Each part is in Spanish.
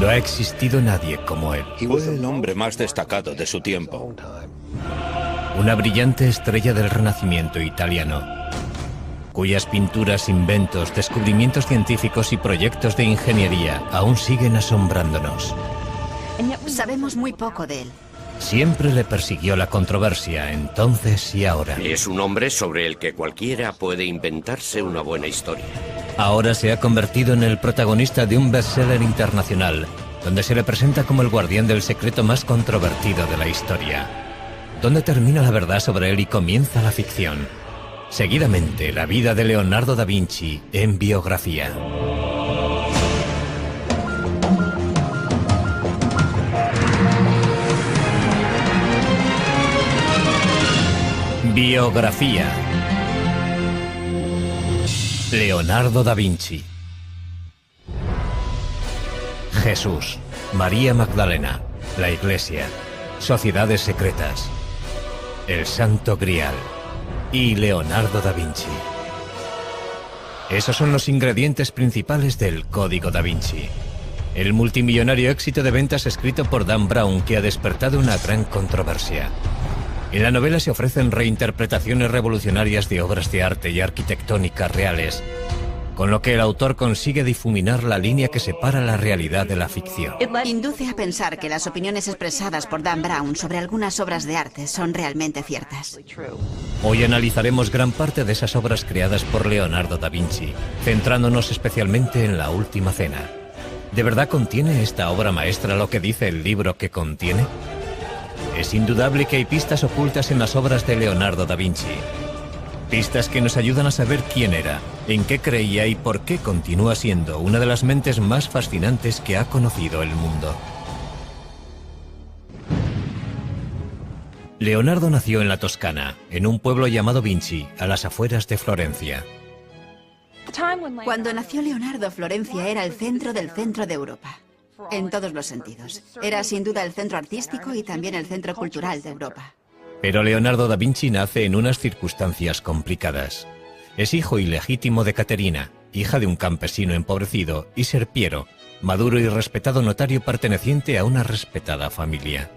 No ha existido nadie como él. Fue el hombre más destacado de su tiempo. Una brillante estrella del Renacimiento italiano, cuyas pinturas, inventos, descubrimientos científicos y proyectos de ingeniería aún siguen asombrándonos. Sabemos muy poco de él. Siempre le persiguió la controversia, entonces y ahora. Es un hombre sobre el que cualquiera puede inventarse una buena historia. Ahora se ha convertido en el protagonista de un bestseller internacional, donde se le presenta como el guardián del secreto más controvertido de la historia. ¿Dónde termina la verdad sobre él y comienza la ficción? Seguidamente, la vida de Leonardo da Vinci en biografía. Biografía. Leonardo da Vinci. Jesús, María Magdalena, la Iglesia, sociedades secretas, el Santo Grial y Leonardo da Vinci. Esos son los ingredientes principales del Código da Vinci, el multimillonario éxito de ventas escrito por Dan Brown que ha despertado una gran controversia. En la novela se ofrecen reinterpretaciones revolucionarias de obras de arte y arquitectónicas reales, con lo que el autor consigue difuminar la línea que separa la realidad de la ficción. Induce a pensar que las opiniones expresadas por Dan Brown sobre algunas obras de arte son realmente ciertas. Hoy analizaremos gran parte de esas obras creadas por Leonardo da Vinci, centrándonos especialmente en La Última Cena. ¿De verdad contiene esta obra maestra lo que dice el libro que contiene? Es indudable que hay pistas ocultas en las obras de Leonardo da Vinci. Pistas que nos ayudan a saber quién era, en qué creía y por qué continúa siendo una de las mentes más fascinantes que ha conocido el mundo. Leonardo nació en la Toscana, en un pueblo llamado Vinci, a las afueras de Florencia. Cuando nació Leonardo, Florencia era el centro del centro de Europa. En todos los sentidos. Era sin duda el centro artístico y también el centro cultural de Europa. Pero Leonardo da Vinci nace en unas circunstancias complicadas. Es hijo ilegítimo de Caterina, hija de un campesino empobrecido, y Serpiero, maduro y respetado notario perteneciente a una respetada familia.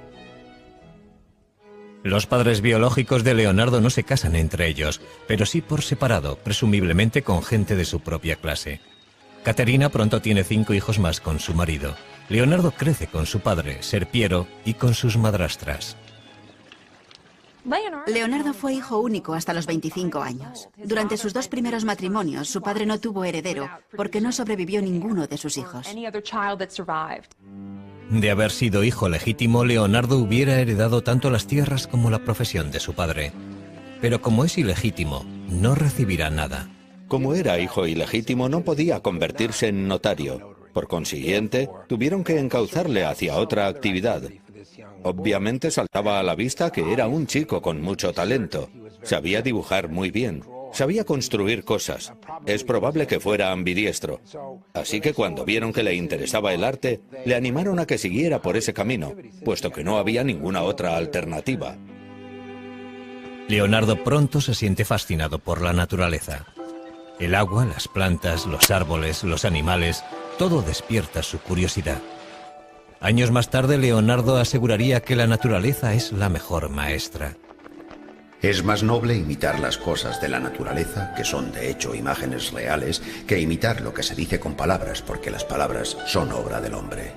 Los padres biológicos de Leonardo no se casan entre ellos, pero sí por separado, presumiblemente con gente de su propia clase. Caterina pronto tiene 5 hijos más con su marido. Leonardo crece con su padre, Serpiero, y con sus madrastras. Leonardo fue hijo único hasta los 25 años. Durante sus 2 primeros matrimonios, su padre no tuvo heredero porque no sobrevivió ninguno de sus hijos. De haber sido hijo legítimo, Leonardo hubiera heredado tanto las tierras como la profesión de su padre. Pero como es ilegítimo, no recibirá nada. Como era hijo ilegítimo, no podía convertirse en notario. Por consiguiente, tuvieron que encauzarle hacia otra actividad. Obviamente saltaba a la vista que era un chico con mucho talento. Sabía dibujar muy bien. Sabía construir cosas. Es probable que fuera ambidiestro. Así que cuando vieron que le interesaba el arte, le animaron a que siguiera por ese camino, puesto que no había ninguna otra alternativa. Leonardo pronto se siente fascinado por la naturaleza. El agua, las plantas, los árboles, los animales, todo despierta su curiosidad. Años más tarde, Leonardo aseguraría que la naturaleza es la mejor maestra. Es más noble imitar las cosas de la naturaleza, que son de hecho imágenes reales, que imitar lo que se dice con palabras, porque las palabras son obra del hombre.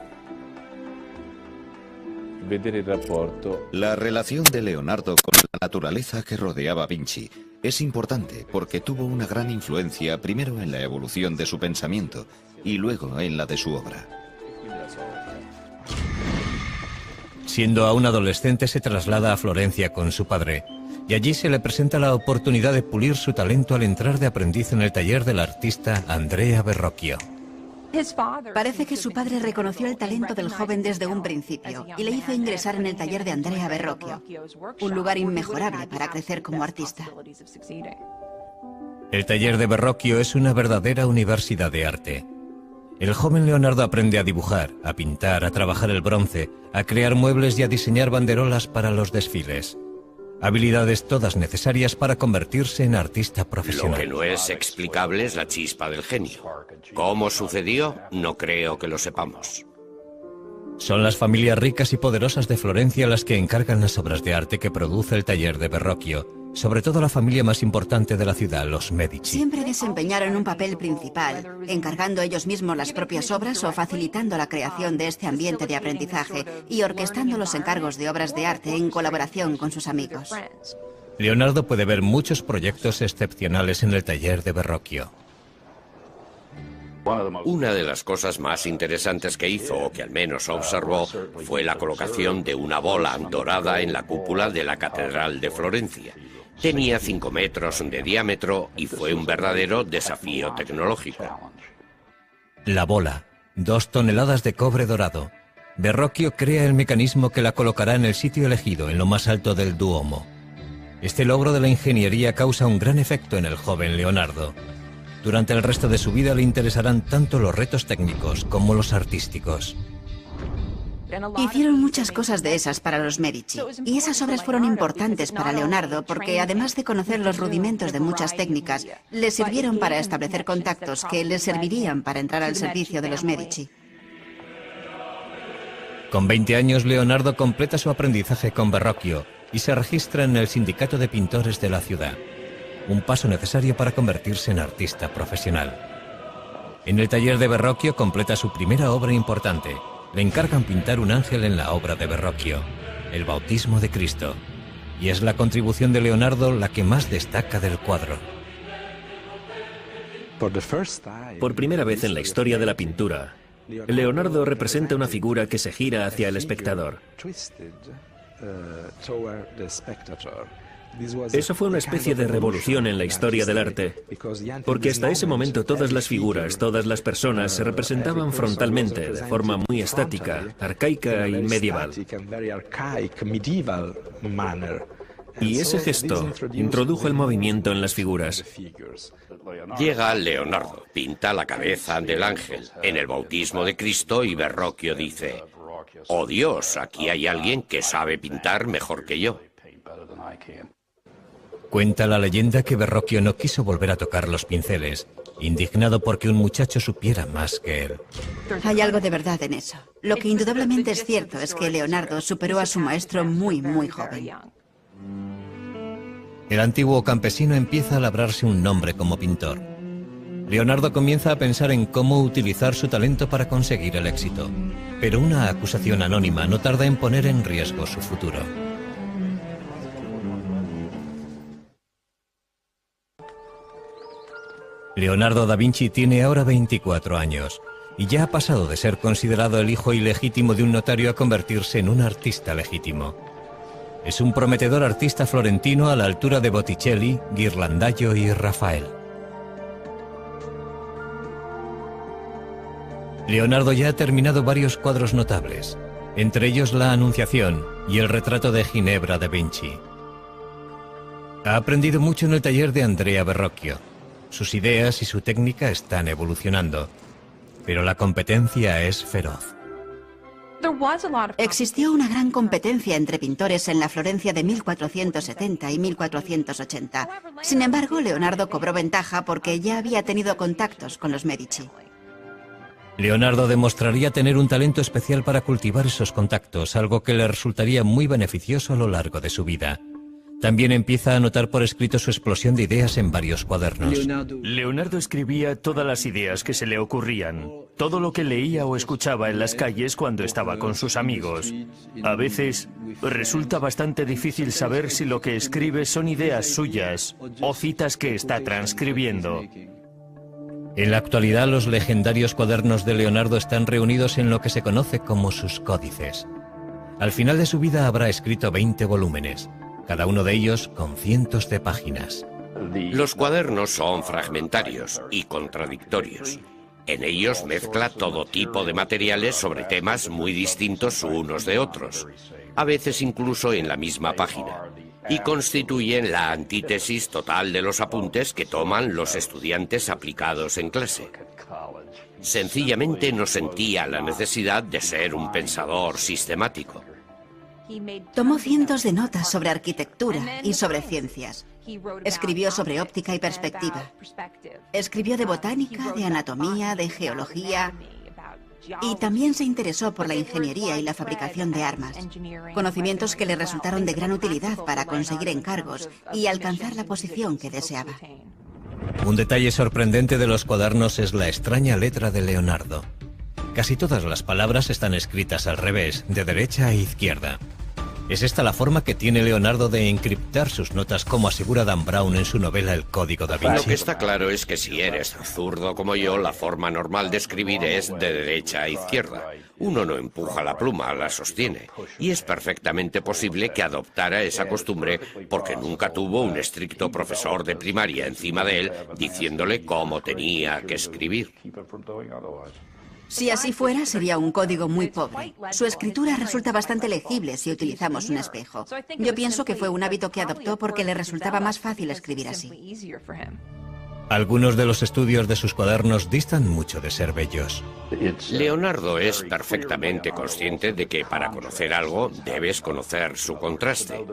La relación de Leonardo con la naturaleza que rodeaba a Vinci es importante porque tuvo una gran influencia primero en la evolución de su pensamiento y luego en la de su obra. Siendo aún adolescente, se traslada a Florencia con su padre, y allí se le presenta la oportunidad de pulir su talento al entrar de aprendiz en el taller del artista Andrea Verrocchio. Parece que su padre reconoció el talento del joven desde un principio y le hizo ingresar en el taller de Andrea Verrocchio, un lugar inmejorable para crecer como artista. El taller de Verrocchio es una verdadera universidad de arte. El joven Leonardo aprende a dibujar, a pintar, a trabajar el bronce, a crear muebles y a diseñar banderolas para los desfiles. Habilidades todas necesarias para convertirse en artista profesional. Lo que no es explicable es la chispa del genio. ¿Cómo sucedió? No creo que lo sepamos. Son las familias ricas y poderosas de Florencia las que encargan las obras de arte que produce el taller de Verrocchio, sobre todo la familia más importante de la ciudad, los Medici. Siempre desempeñaron un papel principal, encargando ellos mismos las propias obras o facilitando la creación de este ambiente de aprendizaje y orquestando los encargos de obras de arte en colaboración con sus amigos. Leonardo puede ver muchos proyectos excepcionales en el taller de Verrocchio. Una de las cosas más interesantes que hizo, o que al menos observó, fue la colocación de una bola dorada en la cúpula de la Catedral de Florencia. Tenía 5 metros de diámetro y fue un verdadero desafío tecnológico. La bola, 2 toneladas de cobre dorado. Verrocchio crea el mecanismo que la colocará en el sitio elegido, en lo más alto del Duomo. Este logro de la ingeniería causa un gran efecto en el joven Leonardo. Durante el resto de su vida le interesarán tanto los retos técnicos como los artísticos. Hicieron muchas cosas de esas para los Medici, y esas obras fueron importantes para Leonardo porque, además de conocer los rudimentos de muchas técnicas, le sirvieron para establecer contactos que le servirían para entrar al servicio de los Medici. Con 20 años, Leonardo completa su aprendizaje con Verrocchio y se registra en el Sindicato de Pintores de la ciudad. Un paso necesario para convertirse en artista profesional. En el taller de Verrocchio completa su primera obra importante. Le encargan pintar un ángel en la obra de Verrocchio, el Bautismo de Cristo, y es la contribución de Leonardo la que más destaca del cuadro. Por primera vez en la historia de la pintura, Leonardo representa una figura que se gira hacia el espectador. Eso fue una especie de revolución en la historia del arte, porque hasta ese momento todas las figuras, todas las personas se representaban frontalmente, de forma muy estática, arcaica y medieval. Y ese gesto introdujo el movimiento en las figuras. Llega Leonardo, pinta la cabeza del ángel en el Bautismo de Cristo y Verrocchio dice: «Oh Dios, aquí hay alguien que sabe pintar mejor que yo». Cuenta la leyenda que Verrocchio no quiso volver a tocar los pinceles, indignado porque un muchacho supiera más que él. Hay algo de verdad en eso. Lo que indudablemente es cierto es que Leonardo superó a su maestro muy joven. El antiguo campesino empieza a labrarse un nombre como pintor. Leonardo comienza a pensar en cómo utilizar su talento para conseguir el éxito, pero una acusación anónima no tarda en poner en riesgo su futuro. Leonardo da Vinci tiene ahora 24 años y ya ha pasado de ser considerado el hijo ilegítimo de un notario a convertirse en un artista legítimo. Es un prometedor artista florentino a la altura de Botticelli, Ghirlandaio y Rafael. Leonardo ya ha terminado varios cuadros notables, entre ellos la Anunciación y el retrato de Ginebra da Vinci. Ha aprendido mucho en el taller de Andrea Verrocchio. Sus ideas y su técnica están evolucionando, pero la competencia es feroz. Existió una gran competencia entre pintores en la Florencia de 1470 y 1480. Sin embargo, Leonardo cobró ventaja porque ya había tenido contactos con los Medici. Leonardo demostraría tener un talento especial para cultivar esos contactos, algo que le resultaría muy beneficioso a lo largo de su vida. También empieza a anotar por escrito su explosión de ideas en varios cuadernos. Leonardo escribía todas las ideas que se le ocurrían, todo lo que leía o escuchaba en las calles cuando estaba con sus amigos. A veces resulta bastante difícil saber si lo que escribe son ideas suyas o citas que está transcribiendo. En la actualidad, los legendarios cuadernos de Leonardo están reunidos en lo que se conoce como sus códices. Al final de su vida habrá escrito 20 volúmenes. Cada uno de ellos con cientos de páginas. Los cuadernos son fragmentarios y contradictorios. En ellos mezcla todo tipo de materiales sobre temas muy distintos unos de otros, a veces incluso en la misma página, y constituyen la antítesis total de los apuntes que toman los estudiantes aplicados en clase. Sencillamente no sentía la necesidad de ser un pensador sistemático. Tomó cientos de notas sobre arquitectura y sobre ciencias. Escribió sobre óptica y perspectiva. Escribió de botánica, de anatomía, de geología. Y también se interesó por la ingeniería y la fabricación de armas, conocimientos que le resultaron de gran utilidad para conseguir encargos y alcanzar la posición que deseaba. Un detalle sorprendente de los cuadernos es la extraña letra de Leonardo. Casi todas las palabras están escritas al revés, de derecha a izquierda. ¿Es esta la forma que tiene Leonardo de encriptar sus notas, como asegura Dan Brown en su novela El Código da Vinci? Lo que está claro es que si eres zurdo como yo, la forma normal de escribir es de derecha a izquierda. Uno no empuja la pluma, la sostiene. Y es perfectamente posible que adoptara esa costumbre porque nunca tuvo un estricto profesor de primaria encima de él diciéndole cómo tenía que escribir. Si así fuera, sería un código muy pobre. Su escritura resulta bastante legible si utilizamos un espejo. Yo pienso que fue un hábito que adoptó porque le resultaba más fácil escribir así. Algunos de los estudios de sus cuadernos distan mucho de ser bellos. Leonardo es perfectamente consciente de que para conocer algo debes conocer su contraste.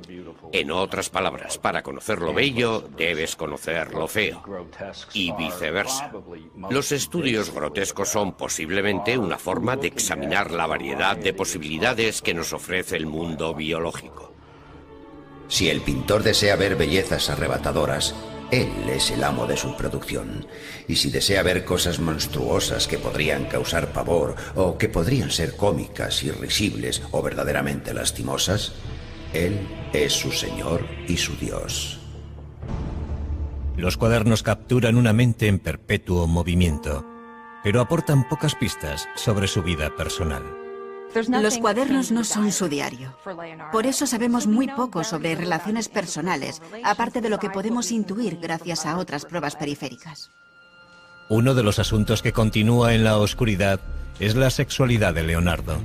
En otras palabras, para conocer lo bello debes conocer lo feo. Y viceversa. Los estudios grotescos son posiblemente una forma de examinar la variedad de posibilidades que nos ofrece el mundo biológico. Si el pintor desea ver bellezas arrebatadoras, él es el amo de su producción. Y si desea ver cosas monstruosas que podrían causar pavor, o que podrían ser cómicas, irrisibles o verdaderamente lastimosas, él es su señor y su dios. Los cuadernos capturan una mente en perpetuo movimiento, pero aportan pocas pistas sobre su vida personal. Los cuadernos no son su diario. Por eso sabemos muy poco sobre relaciones personales, aparte de lo que podemos intuir gracias a otras pruebas periféricas. Uno de los asuntos que continúa en la oscuridad es la sexualidad de Leonardo.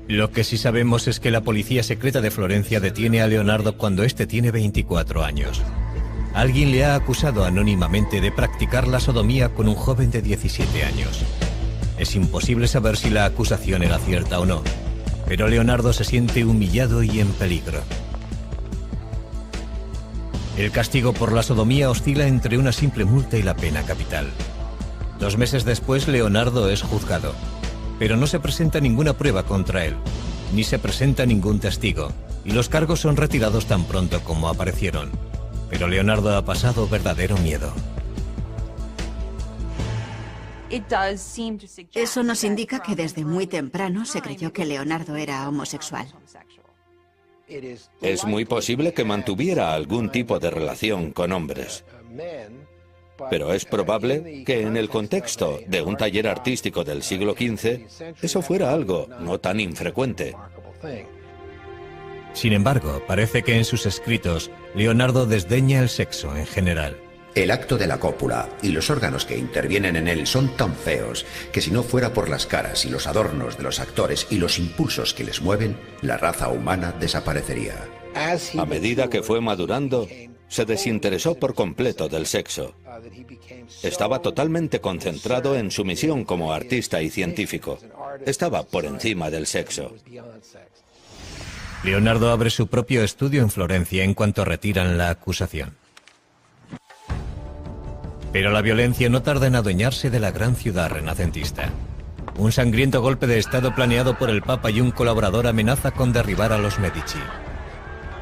Lo que sí sabemos es que la policía secreta de Florencia detiene a Leonardo cuando éste tiene 24 años. Alguien le ha acusado anónimamente de practicar la sodomía con un joven de 17 años. Es imposible saber si la acusación era cierta o no, pero Leonardo se siente humillado y en peligro. El castigo por la sodomía oscila entre una simple multa y la pena capital. 2 meses después, Leonardo es juzgado, pero no se presenta ninguna prueba contra él, ni se presenta ningún testigo, y los cargos son retirados tan pronto como aparecieron. Pero Leonardo ha pasado verdadero miedo. Eso nos indica que desde muy temprano se creyó que Leonardo era homosexual. Es muy posible que mantuviera algún tipo de relación con hombres. Pero es probable que en el contexto de un taller artístico del siglo XV, eso fuera algo no tan infrecuente. Sin embargo, parece que en sus escritos, Leonardo desdeña el sexo en general. El acto de la cópula y los órganos que intervienen en él son tan feos que si no fuera por las caras y los adornos de los actores y los impulsos que les mueven, la raza humana desaparecería. A medida que fue madurando, se desinteresó por completo del sexo. Estaba totalmente concentrado en su misión como artista y científico. Estaba por encima del sexo. Leonardo abre su propio estudio en Florencia en cuanto retiran la acusación. Pero la violencia no tarda en adueñarse de la gran ciudad renacentista. Un sangriento golpe de estado planeado por el Papa y un colaborador amenaza con derribar a los Medici.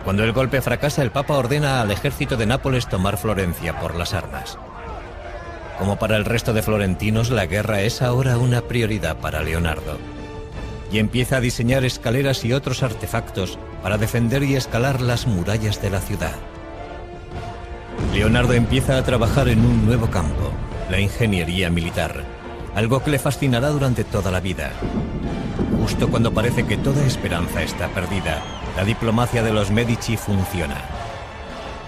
Cuando el golpe fracasa, el Papa ordena al ejército de Nápoles tomar Florencia por las armas. Como para el resto de florentinos, la guerra es ahora una prioridad para Leonardo. Y empieza a diseñar escaleras y otros artefactos para defender y escalar las murallas de la ciudad. Leonardo empieza a trabajar en un nuevo campo, la ingeniería militar, algo que le fascinará durante toda la vida. Justo cuando parece que toda esperanza está perdida, la diplomacia de los Medici funciona.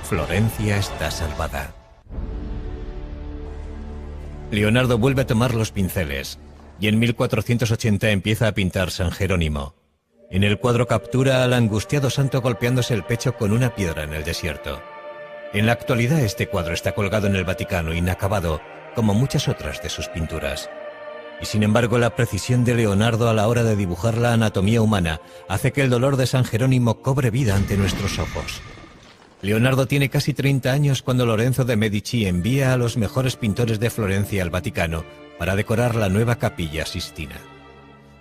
Florencia está salvada. Leonardo vuelve a tomar los pinceles y en 1480 empieza a pintar San Jerónimo. En el cuadro captura al angustiado santo golpeándose el pecho con una piedra en el desierto. En la actualidad este cuadro está colgado en el Vaticano inacabado, como muchas otras de sus pinturas. Y sin embargo la precisión de Leonardo a la hora de dibujar la anatomía humana hace que el dolor de San Jerónimo cobre vida ante nuestros ojos. Leonardo tiene casi 30 años cuando Lorenzo de Medici envía a los mejores pintores de Florencia al Vaticano para decorar la nueva Capilla Sistina.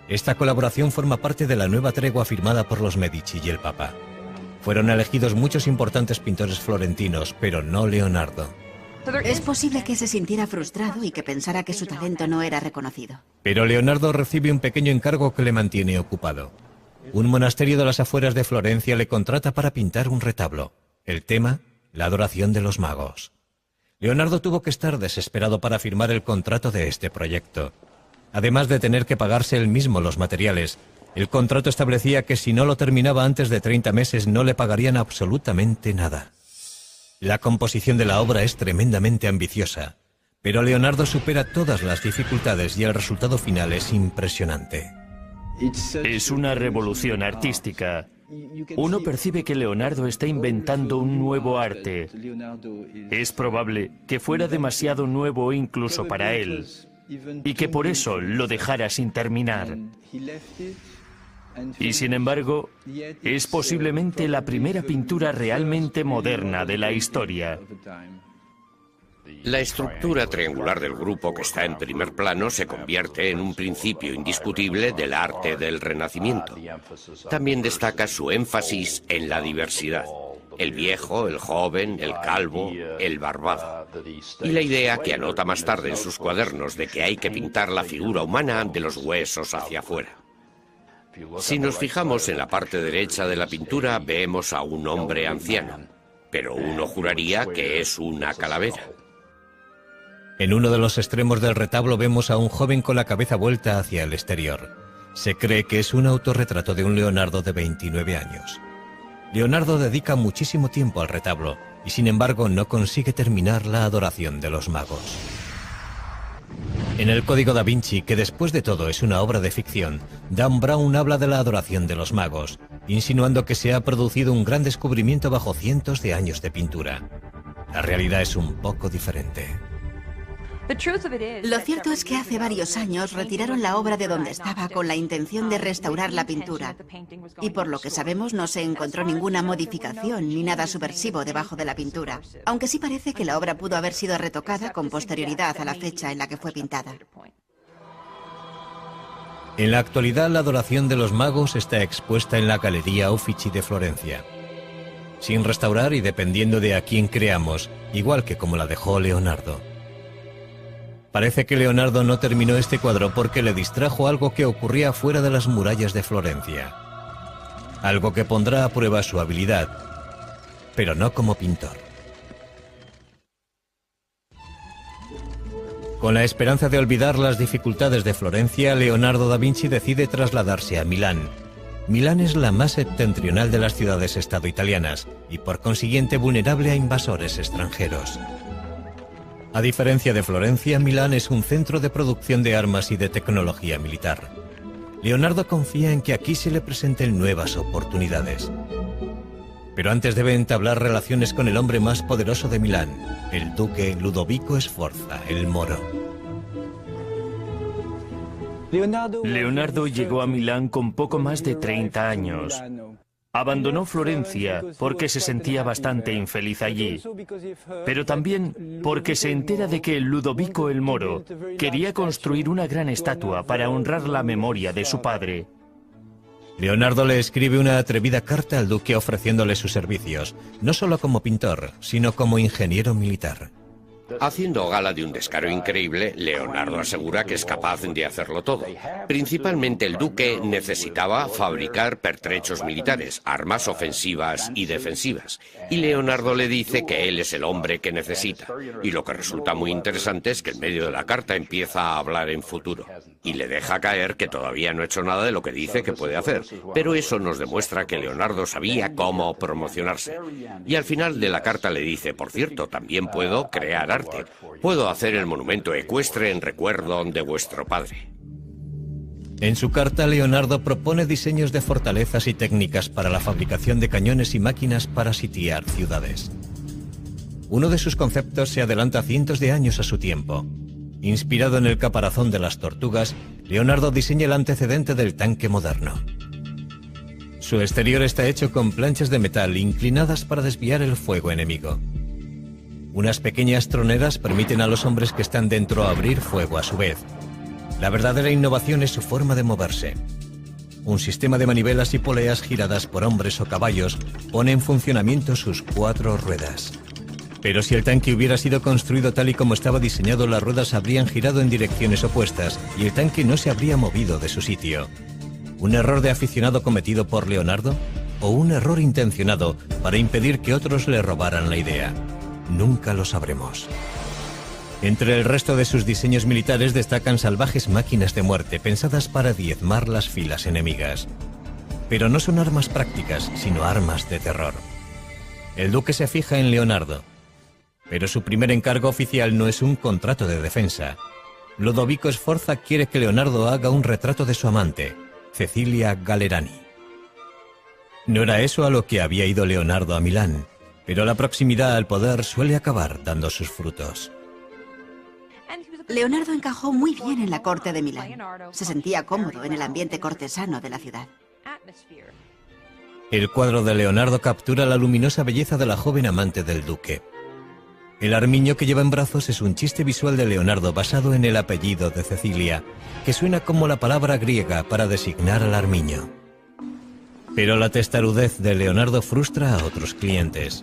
Esta colaboración forma parte de la nueva tregua firmada por los Medici y el Papa. Fueron elegidos muchos importantes pintores florentinos, pero no Leonardo. Es posible que se sintiera frustrado y que pensara que su talento no era reconocido. Pero Leonardo recibe un pequeño encargo que le mantiene ocupado. Un monasterio de las afueras de Florencia le contrata para pintar un retablo. El tema, la adoración de los magos. Leonardo tuvo que estar desesperado para firmar el contrato de este proyecto. Además de tener que pagarse él mismo los materiales, el contrato establecía que si no lo terminaba antes de 30 meses no le pagarían absolutamente nada. La composición de la obra es tremendamente ambiciosa, pero Leonardo supera todas las dificultades y el resultado final es impresionante. Es una revolución artística. Uno percibe que Leonardo está inventando un nuevo arte. Es probable que fuera demasiado nuevo incluso para él, y que por eso lo dejara sin terminar. Y sin embargo, es posiblemente la primera pintura realmente moderna de la historia. La estructura triangular del grupo que está en primer plano se convierte en un principio indiscutible del arte del Renacimiento. También destaca su énfasis en la diversidad. El viejo, el joven, el calvo, el barbado. Y la idea que anota más tarde en sus cuadernos de que hay que pintar la figura humana de los huesos hacia afuera. Si nos fijamos en la parte derecha de la pintura, vemos a un hombre anciano, pero uno juraría que es una calavera. En uno de los extremos del retablo vemos a un joven con la cabeza vuelta hacia el exterior. Se cree que es un autorretrato de un Leonardo de 29 años. Leonardo dedica muchísimo tiempo al retablo y sin embargo no consigue terminar la adoración de los magos. En el Código da Vinci, que después de todo es una obra de ficción, Dan Brown habla de la adoración de los magos, insinuando que se ha producido un gran descubrimiento bajo cientos de años de pintura. La realidad es un poco diferente. Lo cierto es que hace varios años retiraron la obra de donde estaba con la intención de restaurar la pintura. Y por lo que sabemos no se encontró ninguna modificación ni nada subversivo debajo de la pintura, aunque sí parece que la obra pudo haber sido retocada con posterioridad a la fecha en la que fue pintada. En la actualidad la adoración de los magos está expuesta en la Galería Uffizi de Florencia. Sin restaurar y dependiendo de a quién creamos, igual que como la dejó Leonardo. Parece que Leonardo no terminó este cuadro porque le distrajo algo que ocurría fuera de las murallas de Florencia. Algo que pondrá a prueba su habilidad, pero no como pintor. Con la esperanza de olvidar las dificultades de Florencia, Leonardo da Vinci decide trasladarse a Milán. Milán es la más septentrional de las ciudades-estado italianas y por consiguiente vulnerable a invasores extranjeros. A diferencia de Florencia, Milán es un centro de producción de armas y de tecnología militar. Leonardo confía en que aquí se le presenten nuevas oportunidades. Pero antes debe entablar relaciones con el hombre más poderoso de Milán, el duque Ludovico Sforza, el Moro. Leonardo llegó a Milán con poco más de 30 años. Abandonó Florencia porque se sentía bastante infeliz allí, pero también porque se entera de que Ludovico el Moro quería construir una gran estatua para honrar la memoria de su padre. Leonardo le escribe una atrevida carta al duque ofreciéndole sus servicios, no solo como pintor, sino como ingeniero militar. Haciendo gala de un descaro increíble, Leonardo asegura que es capaz de hacerlo todo. Principalmente el duque necesitaba fabricar pertrechos militares, armas ofensivas y defensivas. Y Leonardo le dice que él es el hombre que necesita. Y lo que resulta muy interesante es que en medio de la carta empieza a hablar en futuro. Y le deja caer que todavía no ha hecho nada de lo que dice que puede hacer. Pero eso nos demuestra que Leonardo sabía cómo promocionarse. Y al final de la carta le dice, por cierto, también puedo crear arte. Puedo hacer el monumento ecuestre en recuerdo de vuestro padre. En su carta, Leonardo propone diseños de fortalezas y técnicas para la fabricación de cañones y máquinas para sitiar ciudades. Uno de sus conceptos se adelanta cientos de años a su tiempo. Inspirado en el caparazón de las tortugas, Leonardo diseña el antecedente del tanque moderno. Su exterior está hecho con planchas de metal inclinadas para desviar el fuego enemigo. Unas pequeñas troneras permiten a los hombres que están dentro abrir fuego a su vez. La verdadera innovación es su forma de moverse. Un sistema de manivelas y poleas giradas por hombres o caballos pone en funcionamiento sus 4 ruedas. Pero si el tanque hubiera sido construido tal y como estaba diseñado, las ruedas habrían girado en direcciones opuestas y el tanque no se habría movido de su sitio. ¿Un error de aficionado cometido por Leonardo? ¿O un error intencionado para impedir que otros le robaran la idea? Nunca lo sabremos. Entre el resto de sus diseños militares destacan salvajes máquinas de muerte pensadas para diezmar las filas enemigas. Pero no son armas prácticas, sino armas de terror. El duque se fija en Leonardo, pero su primer encargo oficial no es un contrato de defensa. Ludovico Sforza quiere que Leonardo haga un retrato de su amante, Cecilia Gallerani. No era eso a lo que había ido Leonardo a Milán, pero la proximidad al poder suele acabar dando sus frutos. Leonardo encajó muy bien en la corte de Milán. Se sentía cómodo en el ambiente cortesano de la ciudad. El cuadro de Leonardo captura la luminosa belleza de la joven amante del duque. El armiño que lleva en brazos es un chiste visual de Leonardo basado en el apellido de Cecilia, que suena como la palabra griega para designar al armiño. Pero la testarudez de Leonardo frustra a otros clientes.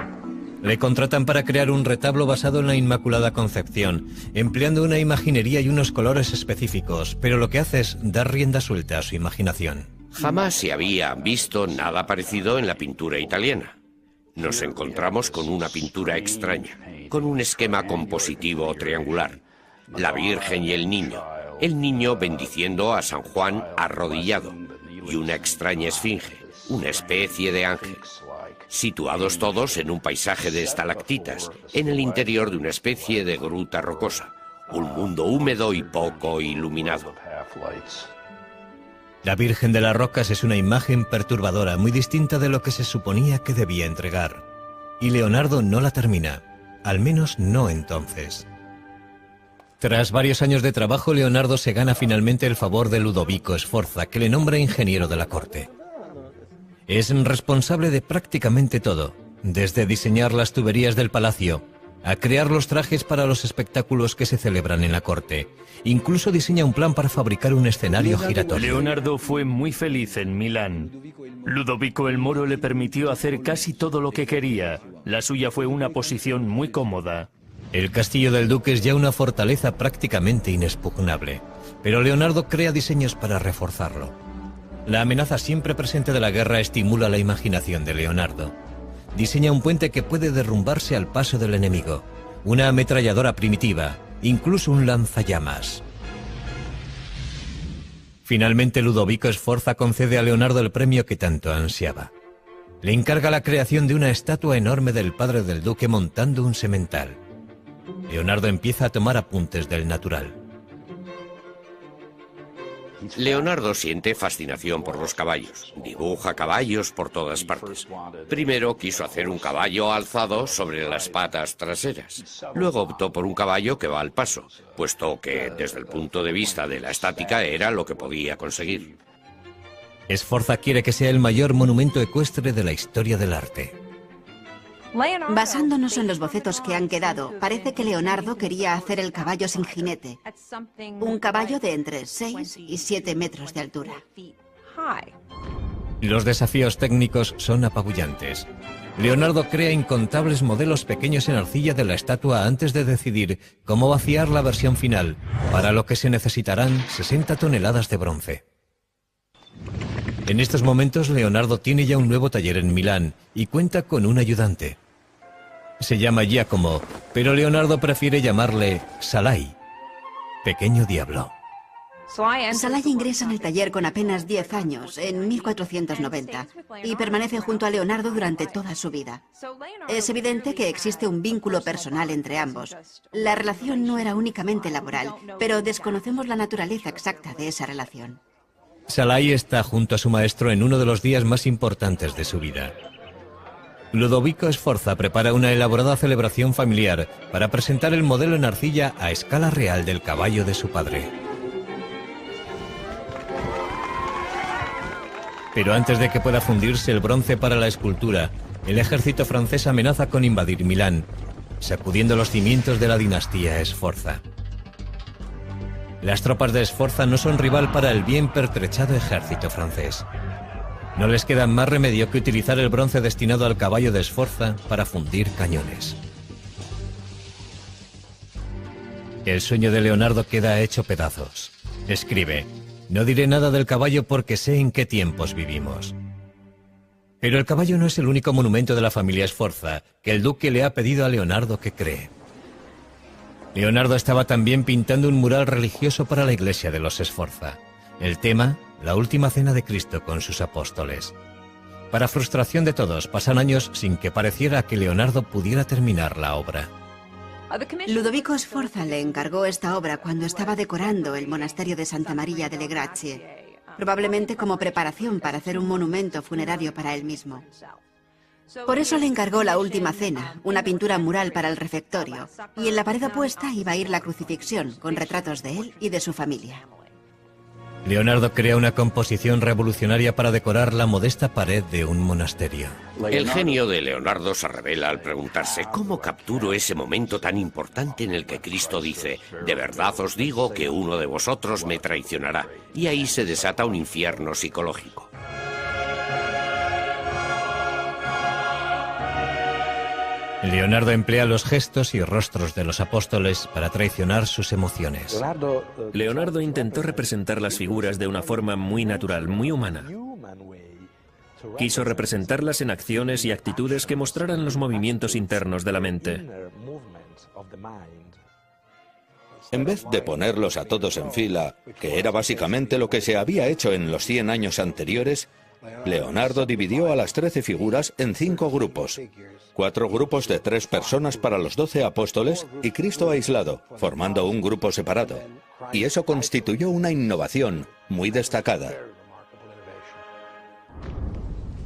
Le contratan para crear un retablo basado en la Inmaculada Concepción, empleando una imaginería y unos colores específicos, pero lo que hace es dar rienda suelta a su imaginación. Jamás se había visto nada parecido en la pintura italiana. Nos encontramos con una pintura extraña, con un esquema compositivo triangular. La Virgen y el niño bendiciendo a San Juan arrodillado, y una extraña esfinge, una especie de ángel. Situados todos en un paisaje de estalactitas, en el interior de una especie de gruta rocosa, un mundo húmedo y poco iluminado. La Virgen de las Rocas es una imagen perturbadora, muy distinta de lo que se suponía que debía entregar. Y Leonardo no la termina, al menos no entonces. Tras varios años de trabajo, Leonardo se gana finalmente el favor de Ludovico Sforza, que le nombra ingeniero de la corte. Es responsable de prácticamente todo, desde diseñar las tuberías del palacio, a crear los trajes para los espectáculos que se celebran en la corte. Incluso diseña un plan para fabricar un escenario giratorio. Leonardo fue muy feliz en Milán. Ludovico el Moro le permitió hacer casi todo lo que quería. La suya fue una posición muy cómoda. El castillo del duque es ya una fortaleza prácticamente inexpugnable, pero Leonardo crea diseños para reforzarlo. La amenaza siempre presente de la guerra estimula la imaginación de Leonardo. Diseña un puente que puede derrumbarse al paso del enemigo, una ametralladora primitiva, incluso un lanzallamas. Finalmente, Ludovico Sforza concede a Leonardo el premio que tanto ansiaba. Le encarga la creación de una estatua enorme del padre del duque montando un semental. Leonardo empieza a tomar apuntes del natural. Leonardo siente fascinación por los caballos. Dibuja caballos por todas partes. Primero quiso hacer un caballo alzado sobre las patas traseras. Luego optó por un caballo que va al paso, puesto que desde el punto de vista de la estática era lo que podía conseguir. Sforza quiere que sea el mayor monumento ecuestre de la historia del arte. Basándonos en los bocetos que han quedado, parece que Leonardo quería hacer el caballo sin jinete. Un caballo de entre 6 y 7 metros de altura. Los desafíos técnicos son apabullantes. Leonardo crea incontables modelos pequeños en arcilla de la estatua antes de decidir cómo vaciar la versión final, para lo que se necesitarán 60 toneladas de bronce. En estos momentos, Leonardo tiene ya un nuevo taller en Milán y cuenta con un ayudante. Se llama Giacomo, pero Leonardo prefiere llamarle Salai, pequeño diablo. Salai ingresa en el taller con apenas 10 años, en 1490, y permanece junto a Leonardo durante toda su vida. Es evidente que existe un vínculo personal entre ambos. La relación no era únicamente laboral, pero desconocemos la naturaleza exacta de esa relación. Salai está junto a su maestro en uno de los días más importantes de su vida. Ludovico Sforza prepara una elaborada celebración familiar para presentar el modelo en arcilla a escala real del caballo de su padre. Pero antes de que pueda fundirse el bronce para la escultura, el ejército francés amenaza con invadir Milán, sacudiendo los cimientos de la dinastía Sforza. Las tropas de Sforza no son rival para el bien pertrechado ejército francés. No les queda más remedio que utilizar el bronce destinado al caballo de Sforza para fundir cañones. El sueño de Leonardo queda hecho pedazos. Escribe: no diré nada del caballo porque sé en qué tiempos vivimos. Pero el caballo no es el único monumento de la familia Sforza que el duque le ha pedido a Leonardo que cree. Leonardo estaba también pintando un mural religioso para la iglesia de los Sforza. El tema, la última cena de Cristo con sus apóstoles. Para frustración de todos, pasan años sin que pareciera que Leonardo pudiera terminar la obra. Ludovico Sforza le encargó esta obra cuando estaba decorando el monasterio de Santa Maria delle Grazie, probablemente como preparación para hacer un monumento funerario para él mismo. Por eso le encargó la última cena, una pintura mural para el refectorio, y en la pared opuesta iba a ir la crucifixión, con retratos de él y de su familia. Leonardo crea una composición revolucionaria para decorar la modesta pared de un monasterio. El genio de Leonardo se revela al preguntarse cómo capturo ese momento tan importante en el que Cristo dice: de verdad os digo que uno de vosotros me traicionará. Y ahí se desata un infierno psicológico. Leonardo emplea los gestos y rostros de los apóstoles para traicionar sus emociones. Leonardo intentó representar las figuras de una forma muy natural, muy humana. Quiso representarlas en acciones y actitudes que mostraran los movimientos internos de la mente. En vez de ponerlos a todos en fila, que era básicamente lo que se había hecho en los 100 años anteriores, Leonardo dividió a las 13 figuras en 5 grupos. 4 grupos de 3 personas para los 12 apóstoles y Cristo aislado, formando un grupo separado. Y eso constituyó una innovación muy destacada.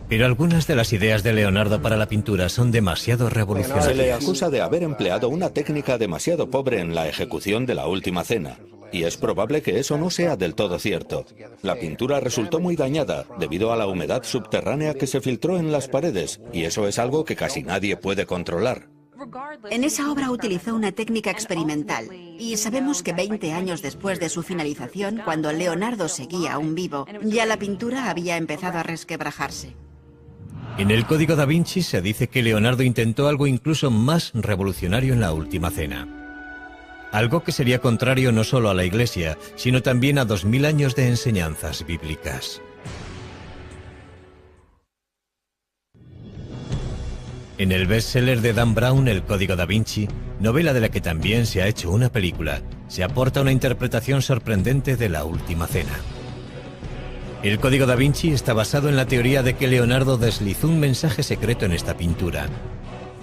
Pero algunas de las ideas de Leonardo para la pintura son demasiado revolucionarias. Se le acusa de haber empleado una técnica demasiado pobre en la ejecución de la última cena. Y es probable que eso no sea del todo cierto. La pintura resultó muy dañada debido a la humedad subterránea que se filtró en las paredes, y eso es algo que casi nadie puede controlar. En esa obra utilizó una técnica experimental, y sabemos que 20 años después de su finalización, cuando Leonardo seguía aún vivo, ya la pintura había empezado a resquebrajarse. En el Código da Vinci se dice que Leonardo intentó algo incluso más revolucionario en la última cena. Algo que sería contrario no solo a la Iglesia, sino también a 2000 años de enseñanzas bíblicas. En el bestseller de Dan Brown, El Código da Vinci, novela de la que también se ha hecho una película, se aporta una interpretación sorprendente de la última cena. El Código da Vinci está basado en la teoría de que Leonardo deslizó un mensaje secreto en esta pintura.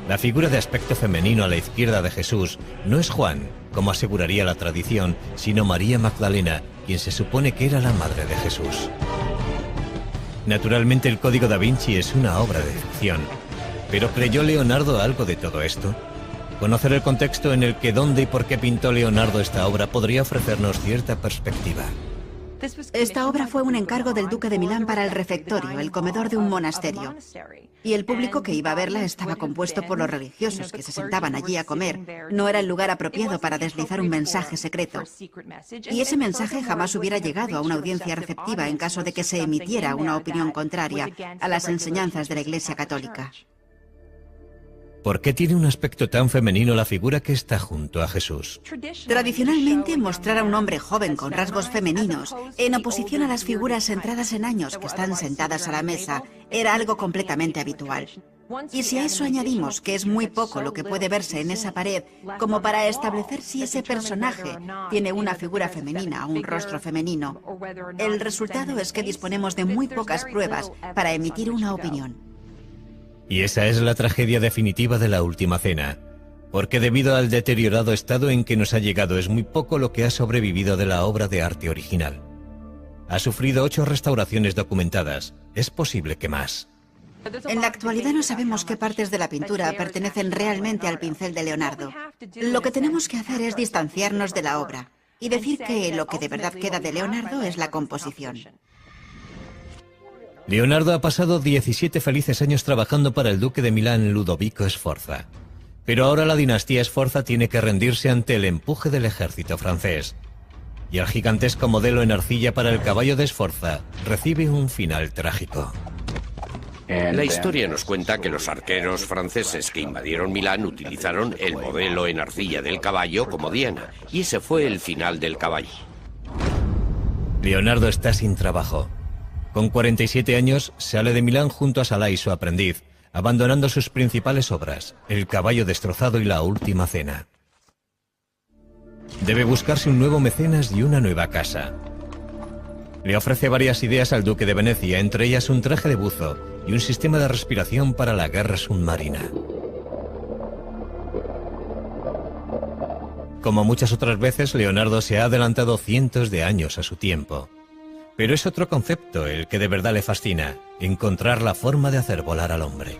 La figura de aspecto femenino a la izquierda de Jesús no es Juan, como aseguraría la tradición, sino María Magdalena, quien se supone que era la madre de Jesús. Naturalmente, el Código da Vinci es una obra de ficción. ¿Pero creyó Leonardo algo de todo esto? Conocer el contexto en el que, dónde y por qué pintó Leonardo esta obra podría ofrecernos cierta perspectiva. Esta obra fue un encargo del duque de Milán para el refectorio, el comedor de un monasterio. Y el público que iba a verla estaba compuesto por los religiosos que se sentaban allí a comer. No era el lugar apropiado para deslizar un mensaje secreto. Y ese mensaje jamás hubiera llegado a una audiencia receptiva en caso de que se emitiera una opinión contraria a las enseñanzas de la Iglesia Católica. ¿Por qué tiene un aspecto tan femenino la figura que está junto a Jesús? Tradicionalmente, mostrar a un hombre joven con rasgos femeninos, en oposición a las figuras centradas en años que están sentadas a la mesa, era algo completamente habitual. Y si a eso añadimos que es muy poco lo que puede verse en esa pared, como para establecer si ese personaje tiene una figura femenina o un rostro femenino, el resultado es que disponemos de muy pocas pruebas para emitir una opinión. Y esa es la tragedia definitiva de la última cena, porque debido al deteriorado estado en que nos ha llegado es muy poco lo que ha sobrevivido de la obra de arte original. Ha sufrido 8 restauraciones documentadas, es posible que más. En la actualidad no sabemos qué partes de la pintura pertenecen realmente al pincel de Leonardo. Lo que tenemos que hacer es distanciarnos de la obra y decir que lo que de verdad queda de Leonardo es la composición. Leonardo ha pasado 17 felices años trabajando para el duque de Milán, Ludovico Sforza. Pero ahora la dinastía Sforza tiene que rendirse ante el empuje del ejército francés. y el gigantesco modelo en arcilla para el caballo de Sforza recibe un final trágico. La historia nos cuenta que los arqueros franceses que invadieron Milán utilizaron el modelo en arcilla del caballo como diana, y ese fue el final del caballo. Leonardo está sin trabajo. Con 47 años sale de Milán junto a Salai, su aprendiz, abandonando sus principales obras, El caballo destrozado y La última cena. Debe buscarse un nuevo mecenas y una nueva casa. Le ofrece varias ideas al duque de Venecia, entre ellas un traje de buzo y un sistema de respiración para la guerra submarina. Como muchas otras veces, Leonardo se ha adelantado cientos de años a su tiempo. Pero es otro concepto el que de verdad le fascina, encontrar la forma de hacer volar al hombre.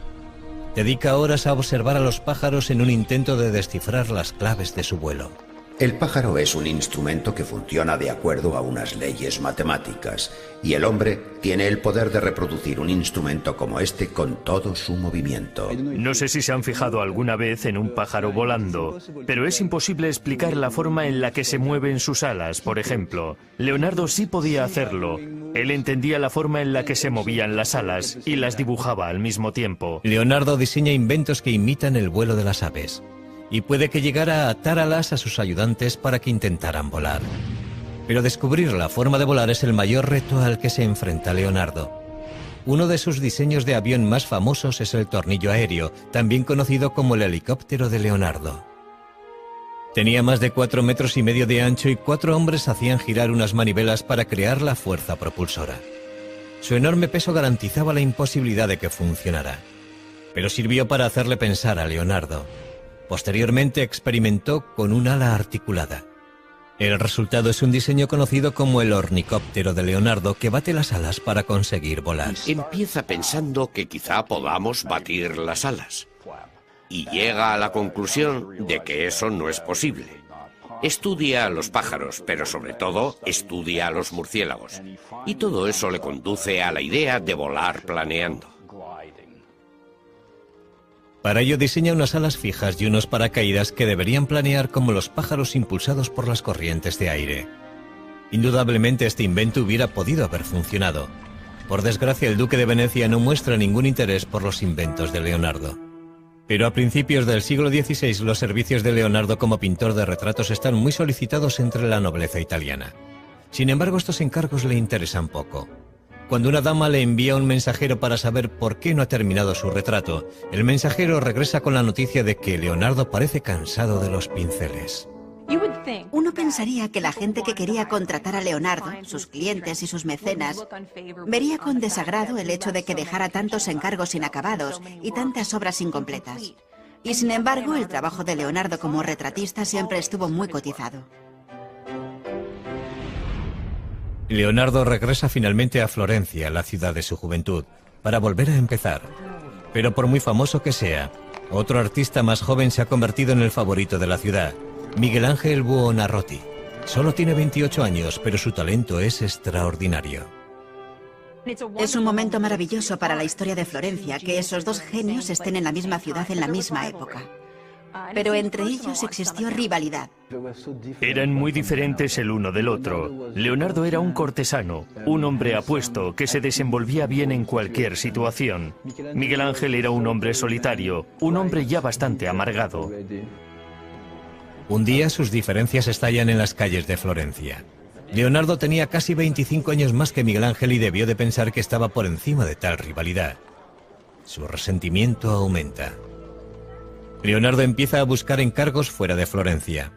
Dedica horas a observar a los pájaros en un intento de descifrar las claves de su vuelo. El pájaro es un instrumento que funciona de acuerdo a unas leyes matemáticas, y el hombre tiene el poder de reproducir un instrumento como este con todo su movimiento. No sé si se han fijado alguna vez en un pájaro volando, pero es imposible explicar la forma en la que se mueven sus alas, por ejemplo. Leonardo sí podía hacerlo. Él entendía la forma en la que se movían las alas y las dibujaba al mismo tiempo. Leonardo diseña inventos que imitan el vuelo de las aves, y puede que llegara a atar alas a sus ayudantes para que intentaran volar. Pero descubrir la forma de volar es el mayor reto al que se enfrenta Leonardo. Uno de sus diseños de avión más famosos es el tornillo aéreo, también conocido como el helicóptero de Leonardo. Tenía más de 4,5 metros de ancho y 4 hombres hacían girar unas manivelas para crear la fuerza propulsora. Su enorme peso garantizaba la imposibilidad de que funcionara, pero sirvió para hacerle pensar a Leonardo. Posteriormente experimentó con un ala articulada. El resultado es un diseño conocido como el ornicóptero de Leonardo, que bate las alas para conseguir volar. Empieza pensando que quizá podamos batir las alas, y llega a la conclusión de que eso no es posible. Estudia a los pájaros, pero sobre todo estudia a los murciélagos, y todo eso le conduce a la idea de volar planeando. Para ello diseña unas alas fijas y unos paracaídas que deberían planear como los pájaros impulsados por las corrientes de aire. Indudablemente este invento hubiera podido haber funcionado. Por desgracia, el duque de Venecia no muestra ningún interés por los inventos de Leonardo. Pero a principios del siglo XVI los servicios de Leonardo como pintor de retratos están muy solicitados entre la nobleza italiana. Sin embargo, estos encargos le interesan poco. Cuando una dama le envía un mensajero para saber por qué no ha terminado su retrato, el mensajero regresa con la noticia de que Leonardo parece cansado de los pinceles. Uno pensaría que la gente que quería contratar a Leonardo, sus clientes y sus mecenas, vería con desagrado el hecho de que dejara tantos encargos inacabados y tantas obras incompletas. Y sin embargo, el trabajo de Leonardo como retratista siempre estuvo muy cotizado. Leonardo regresa finalmente a Florencia, la ciudad de su juventud, para volver a empezar. Pero por muy famoso que sea, otro artista más joven se ha convertido en el favorito de la ciudad, Miguel Ángel Buonarroti. Solo tiene 28 años, pero su talento es extraordinario. Es un momento maravilloso para la historia de Florencia que esos dos genios estén en la misma ciudad en la misma época. Pero entre ellos existió rivalidad. Eran muy diferentes el uno del otro. Leonardo era un cortesano, un hombre apuesto que se desenvolvía bien en cualquier situación. Miguel Ángel era un hombre solitario, un hombre ya bastante amargado. Un día sus diferencias estallan en las calles de Florencia. Leonardo tenía casi 25 años más que Miguel Ángel y debió de pensar que estaba por encima de tal rivalidad. Su resentimiento aumenta. Leonardo empieza a buscar encargos fuera de Florencia.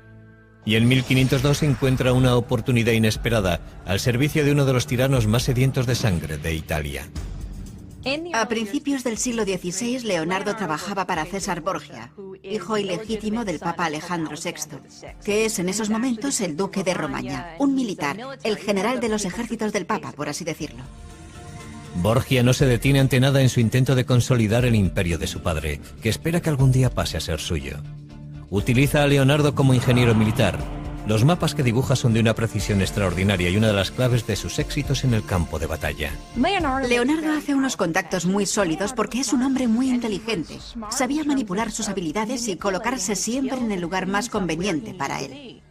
Y en 1502 encuentra una oportunidad inesperada al servicio de uno de los tiranos más sedientos de sangre de Italia. A principios del siglo XVI, Leonardo trabajaba para César Borgia, hijo ilegítimo del Papa Alejandro VI, que es en esos momentos el duque de Romaña, un militar, el general de los ejércitos del Papa, por así decirlo. Borgia no se detiene ante nada en su intento de consolidar el imperio de su padre, que espera que algún día pase a ser suyo. Utiliza a Leonardo como ingeniero militar. Los mapas que dibuja son de una precisión extraordinaria y una de las claves de sus éxitos en el campo de batalla. Leonardo hace unos contactos muy sólidos porque es un hombre muy inteligente. Sabía manipular sus habilidades y colocarse siempre en el lugar más conveniente para él.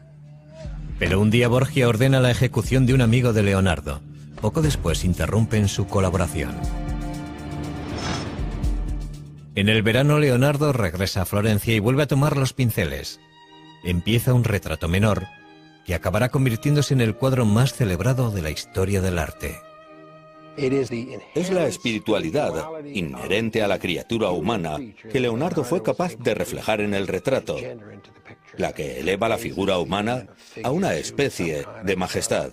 Pero un día Borgia ordena la ejecución de un amigo de Leonardo. Poco después interrumpen su colaboración. En el verano, Leonardo regresa a Florencia y vuelve a tomar los pinceles. Empieza un retrato menor que acabará convirtiéndose en el cuadro más celebrado de la historia del arte. Es la espiritualidad inherente a la criatura humana que Leonardo fue capaz de reflejar en el retrato, la que eleva la figura humana a una especie de majestad.